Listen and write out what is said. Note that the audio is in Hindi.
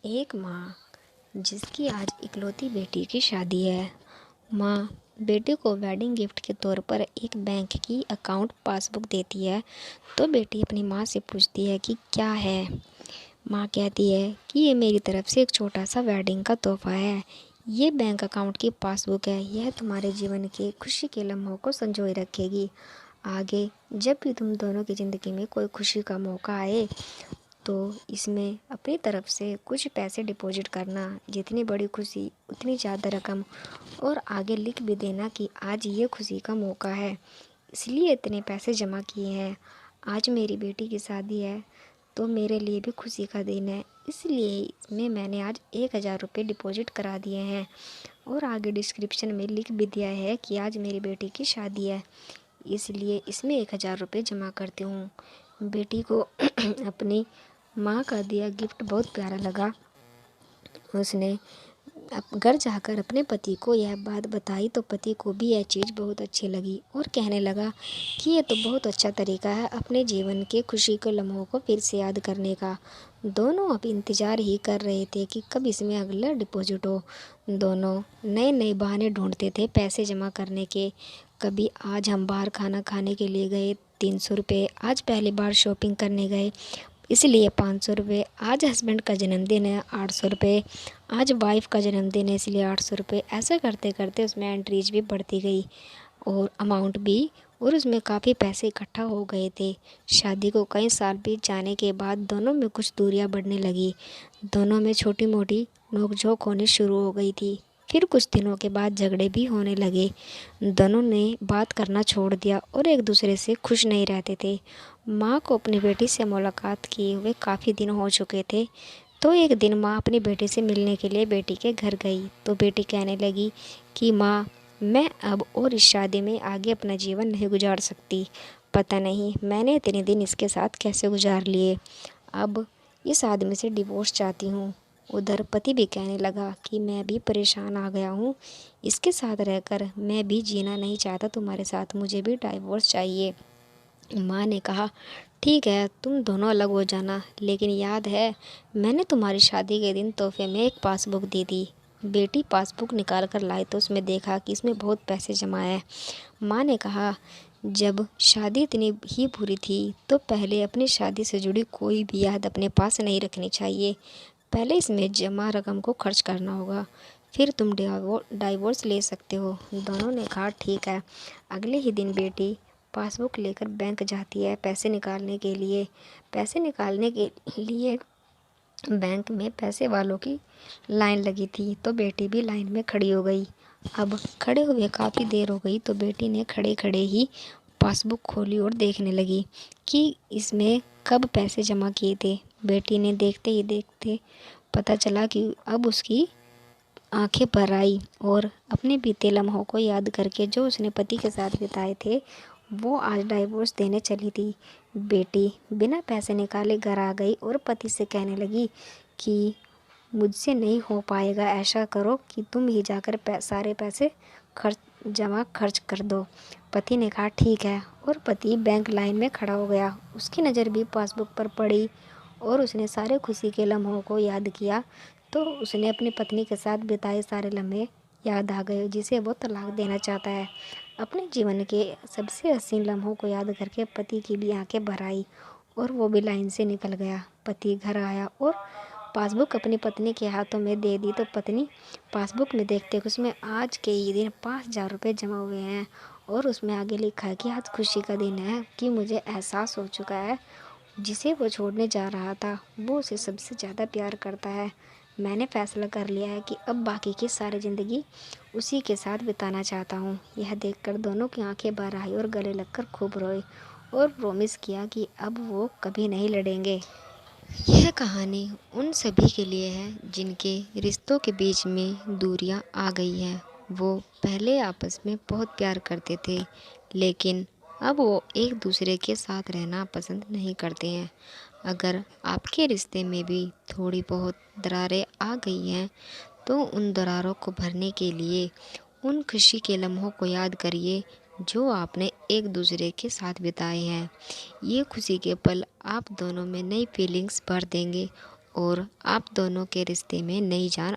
एक माँ जिसकी आज इकलौती बेटी की शादी है। माँ बेटे को वेडिंग गिफ्ट के तौर पर एक बैंक की अकाउंट पासबुक देती है। तो बेटी अपनी माँ से पूछती है कि क्या है। माँ कहती है कि ये मेरी तरफ से एक छोटा सा वेडिंग का तोहफा है। ये बैंक अकाउंट की पासबुक है। यह तुम्हारे जीवन के खुशी के लम्हों को संजोए रखेगी। आगे जब भी तुम दोनों की ज़िंदगी में कोई खुशी का मौका आए तो इसमें अपनी तरफ से कुछ पैसे डिपॉजिट करना। जितनी बड़ी खुशी उतनी ज़्यादा रकम, और आगे लिख भी देना कि आज ये खुशी का मौका है, इसलिए इतने पैसे जमा किए हैं। आज मेरी बेटी की शादी है तो मेरे लिए भी खुशी का दिन है, इसलिए इसमें मैंने आज 1000 रुपये डिपॉजिट करा दिए हैं। और आगे डिस्क्रिप्शन में लिख भी दिया है कि आज मेरी बेटी की शादी है, इसलिए इसमें 1000 रुपये जमा करती हूँ। बेटी को अपनी माँ का दिया गिफ्ट बहुत प्यारा लगा। उसने अब घर जाकर अपने पति को यह बात बताई तो पति को भी यह चीज़ बहुत अच्छी लगी और कहने लगा कि ये तो बहुत अच्छा तरीका है अपने जीवन के खुशी के लम्हों को फिर से याद करने का। दोनों अब इंतज़ार ही कर रहे थे कि कब इसमें अगला डिपॉजिट हो। दोनों नए नए बहाने ढूंढते थे पैसे जमा करने के। कभी आज हम बाहर खाना खाने के लिए गए 300 रुपये, आज पहली बार शॉपिंग करने गए इसलिए 500 रुपये, आज हस्बैंड का जन्मदिन है 800 रुपये, आज वाइफ का जन्मदिन है इसलिए 800 रुपये। ऐसा करते करते उसमें एंट्रीज भी बढ़ती गई और अमाउंट भी, और उसमें काफ़ी पैसे इकट्ठा हो गए थे। शादी को कई साल बीत जाने के बाद दोनों में कुछ दूरियां बढ़ने लगी। दोनों में छोटी मोटी नोकझोंक होनी शुरू हो गई थी। फिर कुछ दिनों के बाद झगड़े भी होने लगे। दोनों ने बात करना छोड़ दिया और एक दूसरे से खुश नहीं रहते थे। माँ को अपनी बेटी से मुलाकात किए हुए काफ़ी दिन हो चुके थे। तो एक दिन माँ अपनी बेटी से मिलने के लिए बेटी के घर गई तो बेटी कहने लगी कि माँ, मैं अब और इस शादी में आगे अपना जीवन नहीं गुजार सकती। पता नहीं मैंने इतने दिन इसके साथ कैसे गुजार लिए। अब इस आदमी से डिवोर्स चाहती हूँ। उधर पति भी कहने लगा कि मैं भी परेशान आ गया हूँ, इसके साथ रहकर मैं भी जीना नहीं चाहता तुम्हारे साथ, मुझे भी डाइवोर्स चाहिए। माँ ने कहा ठीक है तुम दोनों अलग हो जाना, लेकिन याद है मैंने तुम्हारी शादी के दिन तोहफे में एक पासबुक दी थी। बेटी पासबुक निकाल कर लाई तो उसमें देखा कि इसमें बहुत पैसे जमा है। माँ ने कहा जब शादी इतनी ही बुरी थी तो पहले अपनी शादी से जुड़ी कोई भी याद अपने पास नहीं रखनी चाहिए। पहले इसमें जमा रकम को खर्च करना होगा, फिर तुम डाइवोर्स ले सकते हो। दोनों ने कहा ठीक है। अगले ही दिन बेटी पासबुक लेकर बैंक जाती है पैसे निकालने के लिए। पैसे निकालने के लिए बैंक में पैसे वालों की लाइन लगी थी तो बेटी भी लाइन में खड़ी हो गई। अब खड़े हुए काफ़ी देर हो गई तो बेटी ने खड़े खड़े ही पासबुक खोली और देखने लगी कि इसमें कब पैसे जमा किए थे। बेटी ने देखते ही देखते पता चला कि अब उसकी आंखें भर आई और अपने बीते लम्हों को याद करके जो उसने पति के साथ बिताए थे वो आज डाइवोर्स देने चली थी। बेटी बिना पैसे निकाले घर आ गई और पति से कहने लगी कि मुझसे नहीं हो पाएगा, ऐसा करो कि तुम ही जाकर सारे पैसे खर्च कर दो। पति ने कहा ठीक है और पति बैंक लाइन में खड़ा हो गया। उसकी नज़र भी पासबुक पर पड़ी और उसने सारे खुशी के लम्हों को याद किया तो उसने अपनी पत्नी के साथ बिताए सारे लम्हे याद आ गए जिसे वो तलाक देना चाहता है। अपने जीवन के सबसे हसीन लम्हों को याद करके पति की भी आंखें भर आई और वो भी लाइन से निकल गया। पति घर आया और पासबुक अपनी पत्नी के हाथों में दे दी तो पत्नी पासबुक में देखते उसमें आज के ही दिन 5000 रुपये जमा हुए हैं और उसमें आगे लिखा है कि आज खुशी का दिन है कि मुझे एहसास हो चुका है जिसे वो छोड़ने जा रहा था वो उसे सबसे ज़्यादा प्यार करता है। मैंने फ़ैसला कर लिया है कि अब बाकी की सारी ज़िंदगी उसी के साथ बिताना चाहता हूँ। यह देखकर दोनों की आंखें भर आई और गले लगकर खूब रोए और प्रॉमिस किया कि अब वो कभी नहीं लड़ेंगे। यह कहानी उन सभी के लिए है जिनके रिश्तों के बीच में दूरियां आ गई हैं। वो पहले आपस में बहुत प्यार करते थे लेकिन अब वो एक दूसरे के साथ रहना पसंद नहीं करते हैं। अगर आपके रिश्ते में भी थोड़ी बहुत दरारें आ गई हैं तो उन दरारों को भरने के लिए उन खुशी के लम्हों को याद करिए जो आपने एक दूसरे के साथ बिताए हैं। ये खुशी के पल आप दोनों में नई फीलिंग्स भर देंगे और आप दोनों के रिश्ते में नई जान